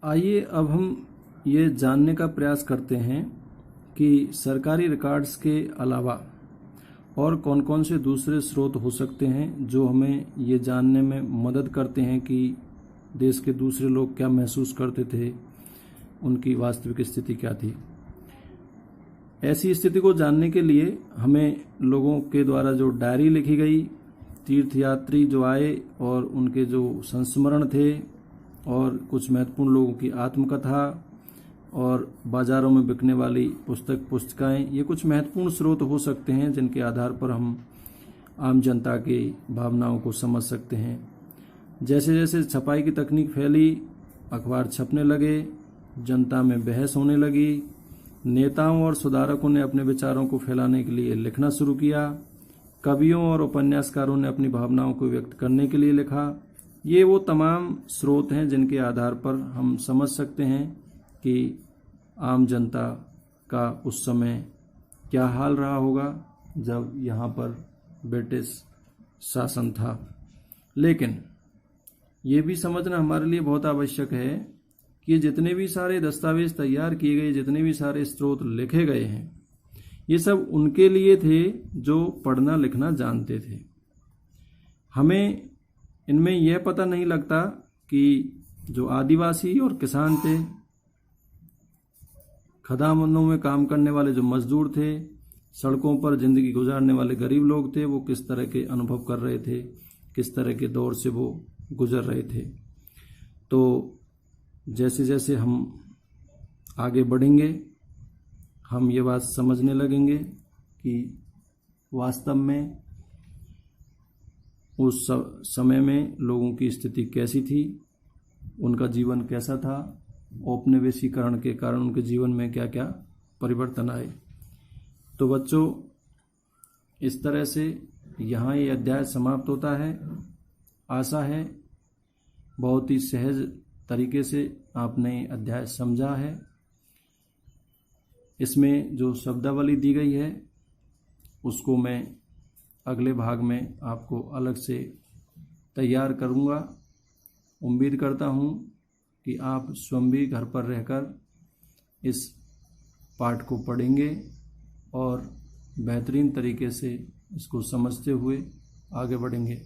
आइए अब हम ये जानने का प्रयास करते हैं कि सरकारी रिकॉर्ड्स के अलावा और कौन कौन से दूसरे स्रोत हो सकते हैं जो हमें ये जानने में मदद करते हैं कि देश के दूसरे लोग क्या महसूस करते थे, उनकी वास्तविक स्थिति क्या थी। ऐसी स्थिति को जानने के लिए हमें लोगों के द्वारा जो डायरी लिखी गई, तीर्थयात्री जो आए और उनके जो संस्मरण थे, और कुछ महत्वपूर्ण लोगों की आत्मकथा और बाजारों में बिकने वाली पुस्तकाएं, ये कुछ महत्वपूर्ण स्रोत हो सकते हैं जिनके आधार पर हम आम जनता की भावनाओं को समझ सकते हैं। जैसे जैसे छपाई की तकनीक फैली, अखबार छपने लगे, जनता में बहस होने लगी, नेताओं और सुधारकों ने अपने विचारों को फैलाने के लिए लिखना शुरू किया, कवियों और उपन्यासकारों ने अपनी भावनाओं को व्यक्त करने के लिए लिखा। ये वो तमाम स्रोत हैं जिनके आधार पर हम समझ सकते हैं कि आम जनता का उस समय क्या हाल रहा होगा जब यहाँ पर ब्रिटिश शासन था। लेकिन ये भी समझना हमारे लिए बहुत आवश्यक है कि जितने भी सारे दस्तावेज तैयार किए गए, जितने भी सारे स्रोत लिखे गए हैं, ये सब उनके लिए थे जो पढ़ना लिखना जानते थे। हमें इनमें यह पता नहीं लगता कि जो आदिवासी और किसान थे, खदानों में काम करने वाले जो मजदूर थे, सड़कों पर जिंदगी गुजारने वाले गरीब लोग थे, वो किस तरह के अनुभव कर रहे थे, किस तरह के दौर से वो गुजर रहे थे। तो जैसे जैसे हम आगे बढ़ेंगे, हम ये बात समझने लगेंगे कि वास्तव में उस समय में लोगों की स्थिति कैसी थी, उनका जीवन कैसा था, औपनिवेशीकरण के कारण उनके जीवन में क्या क्या परिवर्तन आए। तो बच्चों, इस तरह से यहाँ ये अध्याय समाप्त होता है। आशा है बहुत ही सहज तरीके से आपने अध्याय समझा है। इसमें जो शब्दावली दी गई है उसको मैं अगले भाग में आपको अलग से तैयार करूँगा। उम्मीद करता हूँ कि आप स्वयं भी घर पर रहकर इस पाठ को पढ़ेंगे और बेहतरीन तरीके से इसको समझते हुए आगे बढ़ेंगे।